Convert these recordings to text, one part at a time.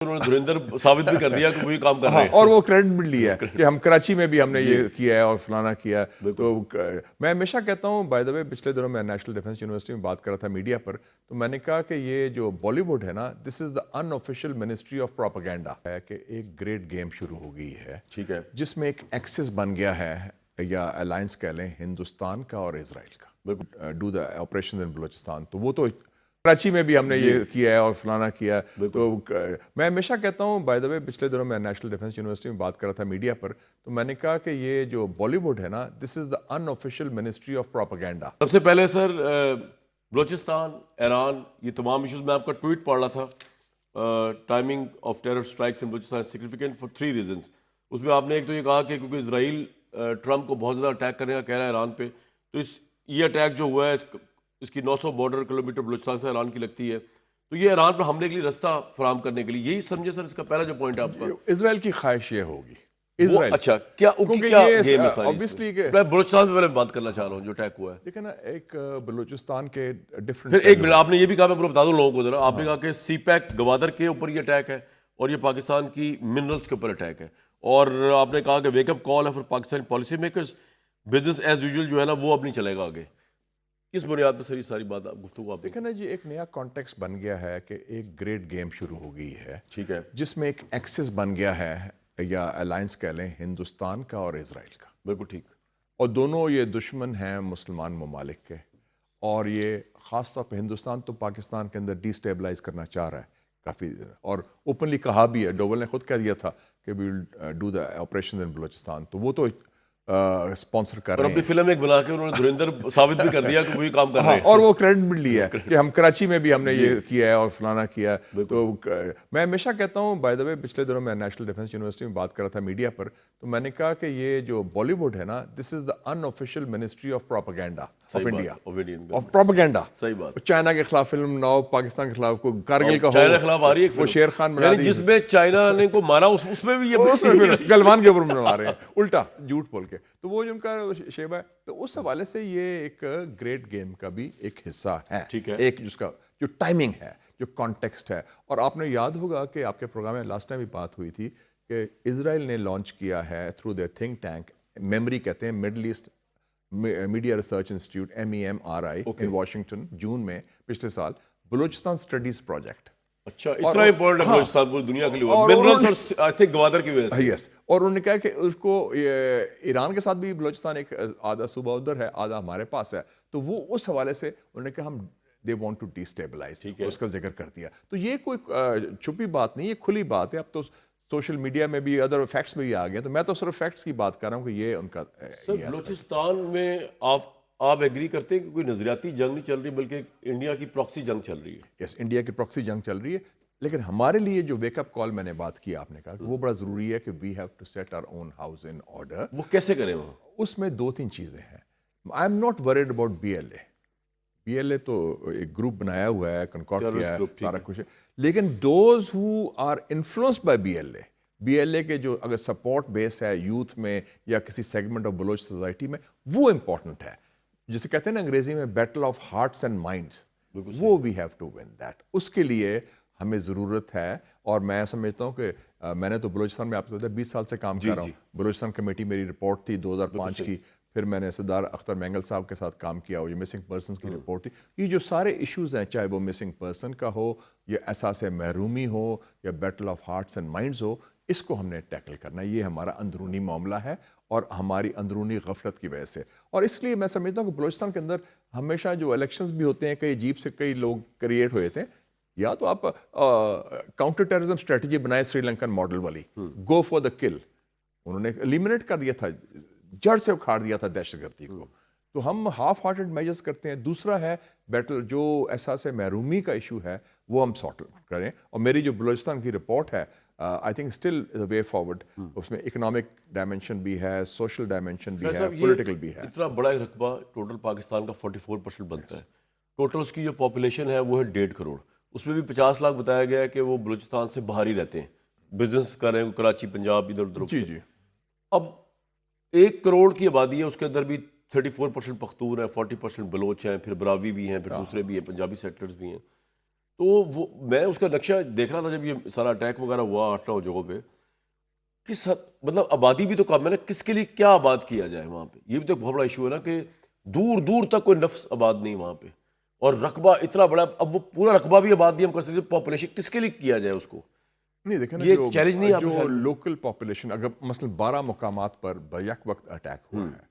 انہوں نے دھریندر ثابت بھی کر دیا کہ وہی کام کر رہے ہیں اور وہ کریڈٹ بھی لیا ہے کہ ہم کراچی میں بھی ہم نے یہ کیا ہے اور فلانا کیا ہے. تو میں ہمیشہ کہتا ہوں بائی دا وے پچھلے دنوں میں نیشنل ڈیفنس یونیورسٹی میں بات کر رہا تھا میڈیا پر, تو میں نے کہا کہ یہ جو بالی ووڈ ہے نا, this is the unofficial ministry of propaganda ہے کہ ایک گریٹ گیم شروع ہو گئی ہے, ٹھیک ہے, جس میں ایک ایکسس بن گیا ہے یا الائنس کہہ لیں ہندوستان کا اور اسرائیل کا, do the operation in Balochistan. تو وہ تو کراچی میں بھی ہم نے یہ کیا ہے اور فلانا کیا ہے. تو میں ہمیشہ کہتا ہوں بائی دا وے پچھلے دنوں میں نیشنل ڈیفنس یونیورسٹی میں بات کر رہا تھا میڈیا پر, تو میں نے کہا کہ یہ جو بالی ووڈ ہے نا, this is the unofficial ministry of propaganda. سب سے پہلے سر بلوچستان, ایران, یہ تمام ایشوز, میں آپ کا ٹویٹ پڑھ رہا تھا, timing of terror strikes in Balochistan significant for 3 reasons. اس میں آپ نے ایک تو یہ کہا کہ کیونکہ اسرائیل ٹرمپ کو بہت زیادہ اٹیک کرنے کا کہہ رہا ہے ایران پہ, تو یہ اٹیک جو ہوا ہے اس کی 900 بارڈر کلومیٹر بلوچستان سے ایران کی لگتی ہے, تو یہ ایران پر حملے کے لیے رستہ فراہم کرنے کے لیے, یہی سمجھے سر اس کا پہلا جو پوائنٹ ہے آپ کا؟ اسرائیل کی خواہش یہ ہوگی. اچھا, کیا گیم ہے ساری؟ میں بلوچستان پہ پہلے بات کرنا چاہ رہا ہوں جو اٹیک ہوا ہے. دیکھیں نا, ایک بلوچستان کے ڈفرنٹ, پھر ایک منٹ, آپ نے یہ بھی کہا, میں پورا بتا دوں لوگوں کو ذرا, آپ نے کہا کہ سی پیک گوادر کے اوپر یہ اٹیک ہے اور یہ پاکستان کی منرلز کے اوپر اٹیک ہے, اور آپ نے کہا کہ ویک اپ کال ہے for Pakistan policy makers, business as usual جو ہے نا وہ اب نہیں چلے گا آگے. کس بنیاد پہ سر ساری بات گفتگو آپ دیکھیں نا جی, ایک نیا کانٹیکسٹ بن گیا ہے کہ ایک گریٹ گیم شروع ہو گئی ہے, ٹھیک ہے, جس میں ایک ایکسس بن گیا ہے یا الائنس کہہ لیں ہندوستان کا اور اسرائیل کا. بالکل ٹھیک. اور دونوں یہ دشمن ہیں مسلمان ممالک کے, اور یہ خاص طور پہ ہندوستان تو پاکستان کے اندر ڈی اسٹیبلائز کرنا چاہ رہا ہے کافی, اور اوپنلی کہا بھی ہے, ڈوول نے خود کہہ دیا تھا کہ وی will do the operation in Balochistan. تو وہ تو اسپانسر کر رہے ہیں, اور اپنی فلم ایک بنا کے انہوں نے دھریندر ثابت بھی کر دیا کہ وہی کام کر رہے ہیں, اور وہ کریڈٹ بھی لیا ہے کہ ہم کراچی میں بھی ہم نے یہ کیا ہے اور فلانا کیا ہے. تو میں ہمیشہ کہتا ہوں بائی دا وے پچھلے دنوں میں نیشنل ڈیفنس یونیورسٹی میں بات کر رہا تھا میڈیا پر, تو میں نے کہا کہ یہ جو بالی ووڈ ہے نا, this is the unofficial ministry of propaganda of India, of propaganda. صحیح بات. چائنا کے خلاف فلم بناؤ, پاکستان کے خلاف کوئی کارگل کا ہو, چائنا کے خلاف آ رہی ہے وہ شیر خان بنا دی, جس میں چائنا نے کو مارا اس میں بھی یہ گلوان کے اوپر بنوا رہے ہیں الٹا جھوٹ بول کے. تو وہ جو ان کا شیبہ ہے, تو اس حوالے سے یہ ایک گریٹ گیم کا بھی ایک حصہ ہے, ایک جس کا جو ٹائمنگ ہے, جو کانٹیکسٹ ہے. اور آپ نے یاد ہوگا کہ آپ کے پروگرام میں لاسٹ ٹائم بھی بات ہوئی تھی کہ اسرائیل نے لانچ کیا ہے through their think tank, MEMRI کہتے ہیں, Middle East Media Research Institute MEMRI in Washington, جون میں پچھلے سال, بلوچستان اسٹڈیز پروجیکٹ. اچھا, اتنا امپورٹنٹ ہے بلوچستان پوری دنیا کے لیے, منرلز اور آئی تھنک گوادر کی وجہ سے. یس, اور انہوں نے کہا کہ اس کو ایران کے ساتھ بھی بلوچستان ایک آدھا صوبہ ادھر ہے, آدھا ہمارے پاس ہے, تو وہ اس حوالے سے انہوں نے کہا ہم they want to destabilise, اس کا ذکر کر دیا. تو یہ کوئی چھپی بات نہیں, یہ کھلی بات ہے. اب تو سوشل میڈیا میں بھی ادر فیکٹس میں بھی آ گئے, تو میں تو صرف فیکٹس کی بات کر رہا ہوں کہ یہ ان کا. سر بلوچستان میں آپ ایگری کرتے ہیں کہ کوئی نظریاتی جنگ نہیں چل رہی بلکہ انڈیا کی پراکسی جنگ چل رہی ہے؟ یس, انڈیا کی پراکسی جنگ چل رہی ہے, لیکن ہمارے لیے جو ویک اپ کال میں نے بات کی, آپ نے کہا وہ بڑا ضروری ہے کہ we have to set our own house in order. وہ کیسے کریں؟ وہ اس میں 2-3 چیزیں ہیں. I am not worried about BLA تو ایک گروپ بنایا ہوا ہے, کنکارڈ کیا ہے, سارا کچھ ہے, لیکن those who are influenced by BLA کے جو اگر سپورٹ بیس ہے یوتھ میں یا کسی سیگمنٹ آف بلوچ سوسائٹی میں, وہ امپورٹنٹ ہے. جسے کہتے ہیں نا انگریزی میں battle of hearts and minds, وہ we have to win that. اس کے لیے ہمیں ضرورت ہے, اور میں سمجھتا ہوں کہ میں نے تو بلوچستان میں آپ کو 20 سال سے کام کر رہا ہوں. بلوچستان کمیٹی میری رپورٹ تھی 2005 کی, پھر میں نے سردار اختر مینگل صاحب کے ساتھ کام کیا, اور یہ مسنگ پرسنز کی رپورٹ تھی. یہ جو سارے ایشوز ہیں, چاہے وہ مسنگ پرسن کا ہو یا احساس محرومی ہو یا battle of hearts and minds ہو, اس کو ہم نے ٹیکل کرنا ہے. یہ ہمارا اندرونی معاملہ ہے اور ہماری اندرونی غفلت کی وجہ سے. اور اس لیے میں سمجھتا ہوں کہ بلوچستان کے اندر ہمیشہ جو الیکشنز بھی ہوتے ہیں, کئی عجیب سے کئی لوگ کریٹ ہوئے تھے, یا تو آپ کاؤنٹر ٹیررزم اسٹریٹجی بنائے سری لنکن ماڈل والی, گو فار دا کل. انہوں نے ایلیمنیٹ کر دیا تھا, جڑ سے اکھاڑ دیا تھا دہشت گردی کو. تو ہم ہاف ہارٹڈ میجرز کرتے ہیں. دوسرا ہے بیٹل, جو احساس محرومی کا ایشو ہے وہ ہم سارٹ کریں. اور میری جو بلوچستان کی رپورٹ ہے, I think still the way forward. اس میں اکنامک ڈائمینشن بھی ہے, سوشل ڈائمینشن بھی ہے, پولیٹیکل بھی ہے. اتنا بڑا رقبہ ٹوٹل پاکستان کا 44% بنتا ہے. ٹوٹل اس کی جو پاپولیشن ہے وہ ہے 1.5 کروڑ. اس میں بھی 50 لاکھ بتایا گیا ہے کہ وہ بلوچستان سے باہر ہی رہتے ہیں, بزنس کر رہے ہیں کراچی, پنجاب, ادھر ادھر. جی جی. اب 1 کروڑ کی آبادی ہے, اس کے اندر بھی 34% پختون ہیں, 40% بلوچ ہیں, پھر براوی بھی ہیں, پھر دوسرے بھی ہیں, پنجابی سیٹلرز بھی ہیں. تو وہ میں اس کا نقشہ دیکھ رہا تھا جب یہ سارا اٹیک وغیرہ ہوا 8-9 جگہوں پہ، کس مطلب آبادی بھی تو کم ہے نا، کس کے لیے کیا آباد کیا جائے وہاں پہ، یہ بھی تو ایک بہت بڑا ایشو ہے نا کہ دور دور تک کوئی نفس آباد نہیں وہاں پہ، اور رقبہ اتنا بڑا، اب وہ پورا رقبہ بھی آباد نہیں ہم کر سکتے، پاپولیشن کس کے لیے کیا جائے اس کو، نہیں دیکھیں نا، یہ چیلنج نہیں ہے جو لوکل پاپولیشن اگر مثلا 12 مقامات پر بیک وقت اٹیک ہوا ہے،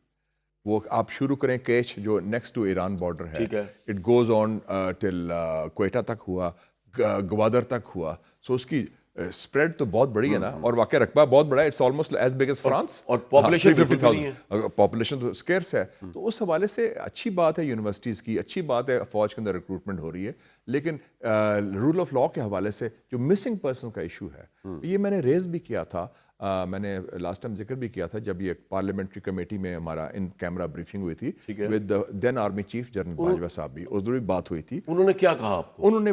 وہ آپ شروع کریں کیچ جو نیکسٹ ٹو ایران بارڈر ہے، اٹ گوز آن ٹل کوئٹہ تک ہوا، گوادر تک ہوا، سو اس کی اسپریڈ تو بہت بڑی ہے نا، اور واقعی رقبہ بہت بڑا ہے، it's almost as big as France, اور پاپولیشن 50,000 پاپولیشن تو اسکیئرس ہے، تو اس حوالے سے اچھی بات ہے یونیورسٹیز کی، اچھی بات ہے فوج کے اندر ریکروٹمنٹ ہو رہی ہے، لیکن رول آف لا کے حوالے سے جو مسنگ پرسن کا ایشو ہے، یہ میں نے ریز بھی کیا تھا، میں نے لاسٹ ٹائم ذکر بھی کیا تھا جب یہ پارلیمنٹری کمیٹی میں ہمارا ان کیمرہ بریفنگ ہوئی تھی with then army chief general Bajwa صاحب بھی، اس بھی بات ہوئی تھی، انہوں نے کیا کہا آپ کو؟ انہوں نے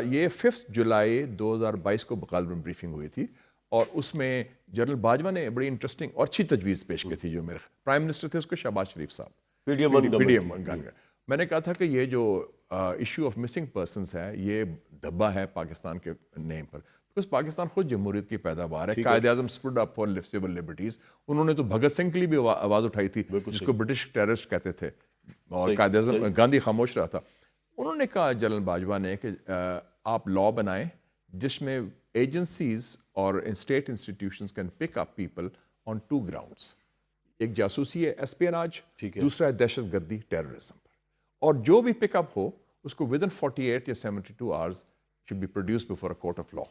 یہ 5 جولائی 2022 کو غالباً بریفنگ ہوئی تھی، اور اس میں جنرل باجوہ نے بڑی انٹرسٹنگ اور اچھی تجویز پیش کی تھی، جو میرے پرائم منسٹر تھے اس کو شہباز شریف صاحب، PDM میں نے کہا تھا کہ یہ جو ایشو آف مسنگ پرسنس ہے یہ دھبا ہے پاکستان کے نیم پر، بیکاز پاکستان خود جمہوریت کی پیداوار ہے، Quaid Azam stood up for civil liberties, انہوں نے تو بھگت سنگھ کے لیے بھی آواز اٹھائی تھی جس کو برٹش ٹیررسٹ کہتے تھے، اور قائد اعظم گاندھی خاموش رہا تھا، انہوں نے کہا جنرل باجوہ نے کہ آپ لا بنائیں جس میں ایجنسیز اور state institutions can pick up people on 2 grounds, ایک جاسوسی ہے اسپیناج، دوسرا ہے دہشت گردی ٹیررزم پر، اور جو بھی پک اپ ہو اس کو ودن 48 یا 72 hours should be produced before a court of law,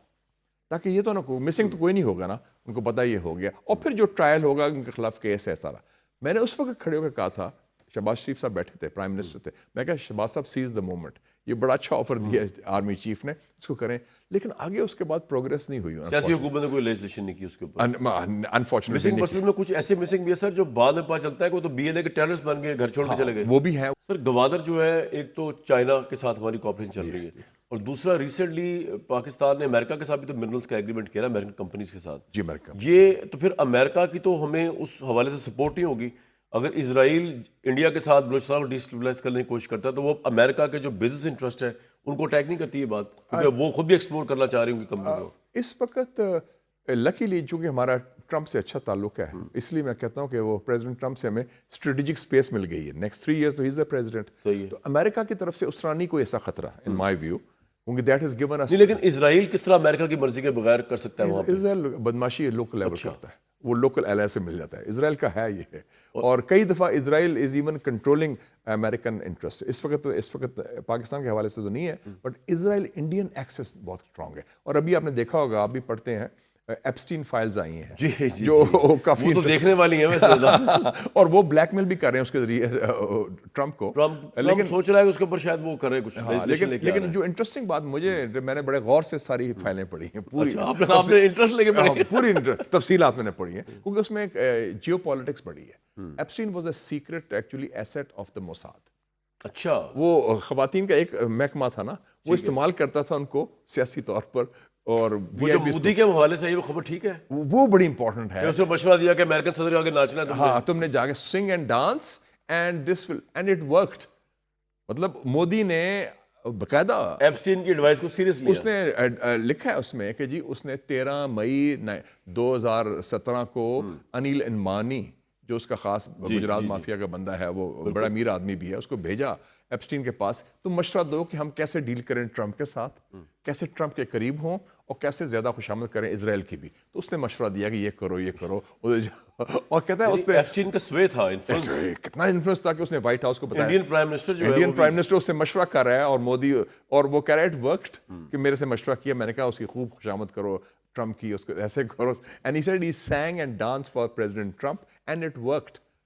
تاکہ یہ تو نہ مسنگ تو کوئی نہیں ہوگا نا، ان کو پتہ یہ ہو گیا، اور پھر جو ٹرائل ہوگا ان کے خلاف کیس ہے سارا۔ میں نے اس وقت کھڑے ہو کے کہا تھا، شہباز شریف صاحب بیٹھے تھے، پرائم منسٹر تھے، میں کہا شہباز صاحب سیز دا مومنٹ، یہ بڑا اچھا آفر دیا آرمی چیف نے، اس کو کریں، لیکن آگے اس کے بعد پروگریس نہیں ہوئی، سیاسی حکومت نے کوئی لیجسلیشن نہیں کی اس کے اوپر، انفارچونیٹلی مسنگ پرسن میں کچھ ایسے مسنگ بھی ہے سر جو بعد میں پتہ چلتا ہے کہ وہ تو BLA کے ٹیررسٹ بن گئے، گھر چھوڑ کے چلے گئے، وہ بھی ہیں سر۔ گوادر جو ہے ایک تو چائنا کے ساتھ ہماری کوآپریشن چل رہی ہے، اور دوسرا ریسنٹلی پاکستان نے امریکہ کے ساتھ بھی تو منرلز کا ایگریمنٹ کیا ہے امریکن کمپنیز کے ساتھ، جی امریکہ، یہ تو پھر امریکہ کی تو ہمیں اس حوالے سے سپورٹ نہیں ہوگی، اگر اسرائیل انڈیا کے ساتھ بلوچستان کو ڈیسٹیبلائز کرنے کی کوشش کرتا ہے تو وہ امریکہ کے جو بزنس انٹرسٹ ہے ان کو اٹیک نہیں کرتی یہ بات، کیونکہ وہ خود بھی ایکسپلور کرنا چاہ رہی ہوں گی کمپنی کو۔ اس وقت لکیلی چونکہ ہمارا ٹرمپ سے اچھا تعلق ہے، اس لیے میں کہتا ہوں کہ وہ پریزیڈنٹ ٹرمپ سے ہمیں اسٹریٹجک اسپیس مل گئی ہے، نیکسٹ 3 ایئرز تو ہی از اے پریزیڈنٹ، تو امریکہ کی طرف سے اس طرح نہیں کوئی ایسا خطرہ ان مائی ویو، کیونکہ دیٹ ہیز گیون اس، لیکن اسرائیل کس طرح امریکہ کی مرضی کے بغیر کر سکتا ہے وہاں پہ؟ اسرائیل بدماشی لوکل لیول کرتا ہے، وہ لوکل ایلائے سے مل جاتا ہے، اسرائیل کا ہے یہ ہے، اور کئی دفعہ Israel is even controlling American interest, اس وقت پاکستان کے حوالے سے تو نہیں ہے، بٹ اسرائیل انڈین ایکسس بہت اسٹرانگ ہے، اور ابھی آپ نے دیکھا ہوگا، آپ بھی پڑھتے ہیں، ایپسٹین فائلز آئی ہیں جو کافی تو دیکھنے والی ہیں ویسے، اور وہ بلیک میل بھی کر رہے ہیں اس کے ذریعے ٹرمپ کو، لیکن سوچ رہا ہے کہ اس کے اوپر شاید وہ کرے کچھ، لیکن جو انٹرسٹنگ بات مجھے، میں نے بڑے غور سے ساری فائلیں پڑھی ہیں، پوری آپ نے انٹرسٹ لے کے پڑھی، پوری تفصیلات میں نے پڑھی ہیں، کیونکہ اس میں ایک جیو پالیٹکس بڑی ہے۔ Epstein was a secret actually asset of the Mossad, اچھا، وہ خواتین کا ایک محکمہ تھا نا، وہ استعمال کرتا تھا ان کو سیاسی طور پر، اور مودی کے حوالے سے یہ خبر ٹھیک ہے، وہ بڑی امپورٹنٹ ہے، اس نے مشورہ دیا کہ امریکن صدر کے آگے ناچنا ہے، ہاں تم نے جا کے سنگ and dance and this will end it worked, مطلب مودی نے باقاعدہ ایپسٹین کی ایڈوائس کو سیریس لیا، اس نے لکھا ہے اس میں کہ جی اس نے 13 مئی 2017 کو انیل انمانی جو اس کا خاص گجرات مافیا کا بندہ ہے، وہ بڑا امیر آدمی بھی ہے، اس کو بھیجا ایپسٹین کے پاس، تم مشورہ دو کہ ہم کیسے ڈیل کریں ٹرمپ کے ساتھ، کیسے ٹرمپ کے قریب ہوں اور کیسے زیادہ خوشامد کریں اسرائیل کی بھی، تو اس نے مشورہ دیا کہ یہ کرو یہ کرو، اور کہتا ہے اس نے ایپسٹین کا سوے تھا، کتنا انفلوئنس تھا کہ اس نے وائٹ ہاؤس کو بتایا، انڈین پرائم منسٹر جو ہے، انڈین پرائم منسٹر اس سے مشورہ کر رہا ہے، اور مودی، اور وہ کہہ رہا ہے اٹ ورکڈ، کہ میرے سے مشورہ کیا، میں نے کہا اس کی خوب خوشامد کرو ٹرمپ کی، اس کو ایسے کرو، and he said he sang and dance for president Trump and it worked,